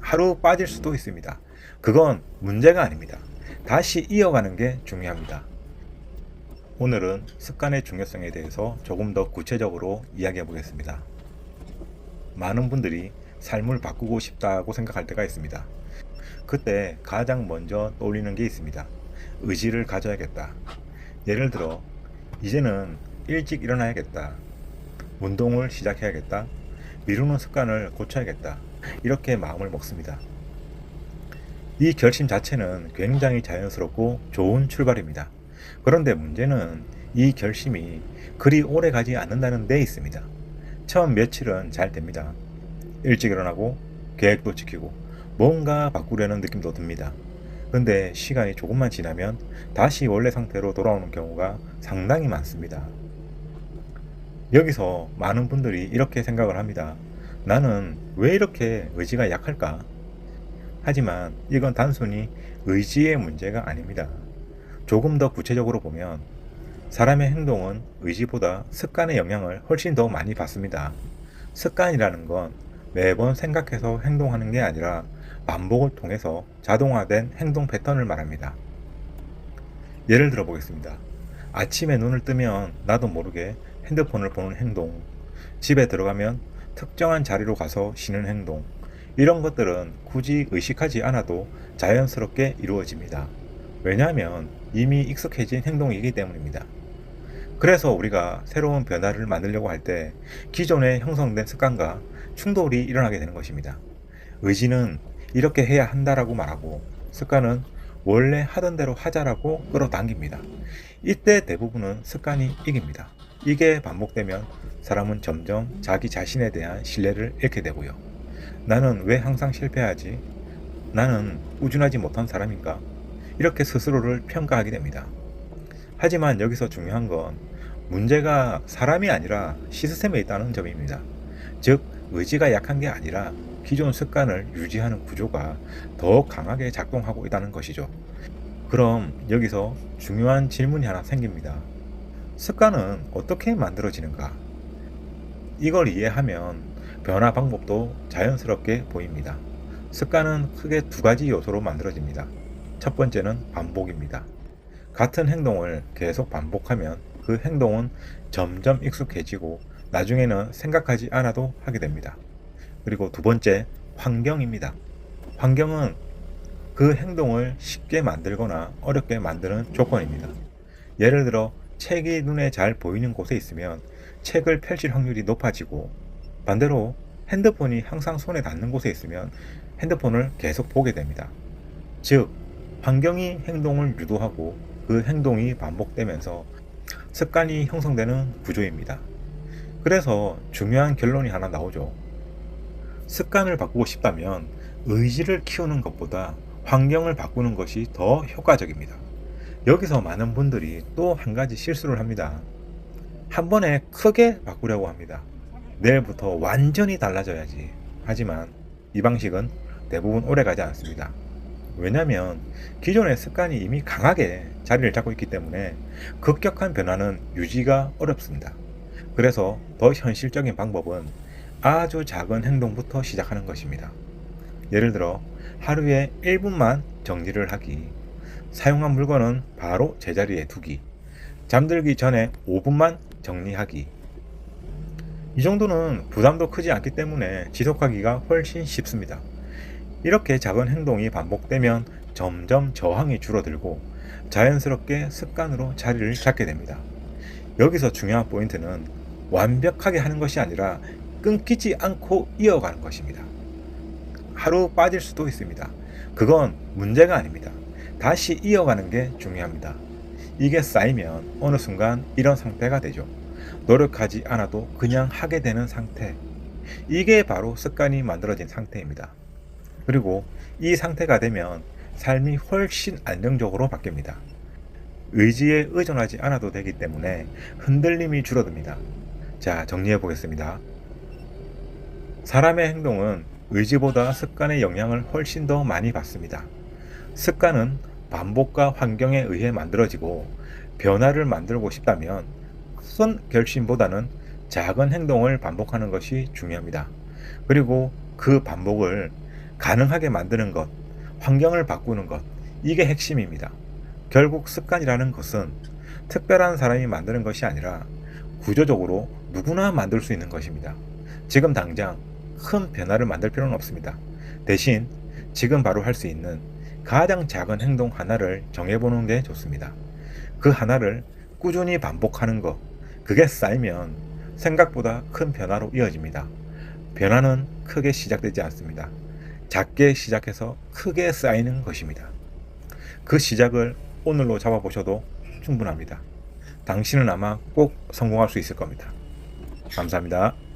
하루 빠질 수도 있습니다. 그건 문제가 아닙니다. 다시 이어가는 게 중요합니다. 오늘은 습관의 중요성에 대해서 조금 더 구체적으로 이야기해 보겠습니다. 많은 분들이 삶을 바꾸고 싶다고 생각할 때가 있습니다. 그때 가장 먼저 떠올리는 게 있습니다. 의지를 가져야겠다. 예를 들어, 이제는 일찍 일어나야겠다. 운동을 시작해야겠다. 미루는 습관을 고쳐야겠다. 이렇게 마음을 먹습니다. 이 결심 자체는 굉장히 자연스럽고 좋은 출발입니다. 그런데 문제는 이 결심이 그리 오래 가지 않는다는 데 있습니다. 처음 며칠은 잘 됩니다. 일찍 일어나고 계획도 지키고 뭔가 바꾸려는 느낌도 듭니다. 근데 시간이 조금만 지나면 다시 원래 상태로 돌아오는 경우가 상당히 많습니다. 여기서 많은 분들이 이렇게 생각을 합니다. 나는 왜 이렇게 의지가 약할까? 하지만 이건 단순히 의지의 문제가 아닙니다. 조금 더 구체적으로 보면 사람의 행동은 의지보다 습관의 영향을 훨씬 더 많이 받습니다. 습관이라는 건 매번 생각해서 행동하는 게 아니라 반복을 통해서 자동화된 행동 패턴을 말합니다. 예를 들어 보겠습니다. 아침에 눈을 뜨면 나도 모르게 핸드폰을 보는 행동, 집에 들어가면 특정한 자리로 가서 쉬는 행동, 이런 것들은 굳이 의식하지 않아도 자연스럽게 이루어집니다. 왜냐하면 이미 익숙해진 행동이기 때문입니다. 그래서 우리가 새로운 변화를 만들려고 할 때 기존에 형성된 습관과 충돌이 일어나게 되는 것입니다. 의지는 이렇게 해야 한다라고 말하고 습관은 원래 하던 대로 하자라고 끌어당깁니다. 이때 대부분은 습관이 이깁니다. 이게 반복되면 사람은 점점 자기 자신에 대한 신뢰를 잃게 되고요. 나는 왜 항상 실패하지? 나는 꾸준하지 못한 사람인가? 이렇게 스스로를 평가하게 됩니다. 하지만 여기서 중요한 건 문제가 사람이 아니라 시스템에 있다는 점입니다. 즉, 의지가 약한 게 아니라 기존 습관을 유지하는 구조가 더 강하게 작동하고 있다는 것이죠. 그럼 여기서 중요한 질문이 하나 생깁니다. 습관은 어떻게 만들어지는가? 이걸 이해하면 변화 방법도 자연스럽게 보입니다. 습관은 크게 두 가지 요소로 만들어집니다. 첫 번째는 반복입니다. 같은 행동을 계속 반복하면 그 행동은 점점 익숙해지고 나중에는 생각하지 않아도 하게 됩니다. 그리고 두 번째, 환경입니다. 환경은 그 행동을 쉽게 만들거나 어렵게 만드는 조건입니다. 예를 들어 책이 눈에 잘 보이는 곳에 있으면 책을 펼칠 확률이 높아지고, 반대로 핸드폰이 항상 손에 닿는 곳에 있으면 핸드폰을 계속 보게 됩니다. 즉, 환경이 행동을 유도하고 그 행동이 반복되면서 습관이 형성되는 구조입니다. 그래서 중요한 결론이 하나 나오죠. 습관을 바꾸고 싶다면 의지를 키우는 것보다 환경을 바꾸는 것이 더 효과적입니다. 여기서 많은 분들이 또 한 가지 실수를 합니다. 한 번에 크게 바꾸려고 합니다. 내일부터 완전히 달라져야지. 하지만 이 방식은 대부분 오래가지 않습니다. 왜냐하면 기존의 습관이 이미 강하게 자리를 잡고 있기 때문에 급격한 변화는 유지가 어렵습니다. 그래서 더 현실적인 방법은 아주 작은 행동부터 시작하는 것입니다. 예를 들어 하루에 1분만 정리를 하기, 사용한 물건은 바로 제자리에 두기, 잠들기 전에 5분만 정리하기. 이 정도는 부담도 크지 않기 때문에 지속하기가 훨씬 쉽습니다. 이렇게 작은 행동이 반복되면 점점 저항이 줄어들고 자연스럽게 습관으로 자리를 잡게 됩니다. 여기서 중요한 포인트는 완벽하게 하는 것이 아니라 끊기지 않고 이어가는 것입니다. 하루 빠질 수도 있습니다. 그건 문제가 아닙니다. 다시 이어가는 게 중요합니다. 이게 쌓이면 어느 순간 이런 상태가 되죠. 노력하지 않아도 그냥 하게 되는 상태. 이게 바로 습관이 만들어진 상태입니다. 그리고 이 상태가 되면 삶이 훨씬 안정적으로 바뀝니다. 의지에 의존하지 않아도 되기 때문에 흔들림이 줄어듭니다. 자, 정리해 보겠습니다. 사람의 행동은 의지보다 습관의 영향을 훨씬 더 많이 받습니다. 습관은 반복과 환경에 의해 만들어지고, 변화를 만들고 싶다면 큰 결심보다는 작은 행동을 반복하는 것이 중요합니다. 그리고 그 반복을 가능하게 만드는 것, 환경을 바꾸는 것, 이게 핵심입니다. 결국 습관이라는 것은 특별한 사람이 만드는 것이 아니라 구조적으로 누구나 만들 수 있는 것입니다. 지금 당장 큰 변화를 만들 필요는 없습니다. 대신 지금 바로 할 수 있는 가장 작은 행동 하나를 정해보는 게 좋습니다. 그 하나를 꾸준히 반복하는 것, 그게 쌓이면 생각보다 큰 변화로 이어집니다. 변화는 크게 시작되지 않습니다. 작게 시작해서 크게 쌓이는 것입니다. 그 시작을 오늘로 잡아보셔도 충분합니다. 당신은 아마 꼭 성공할 수 있을 겁니다. 감사합니다.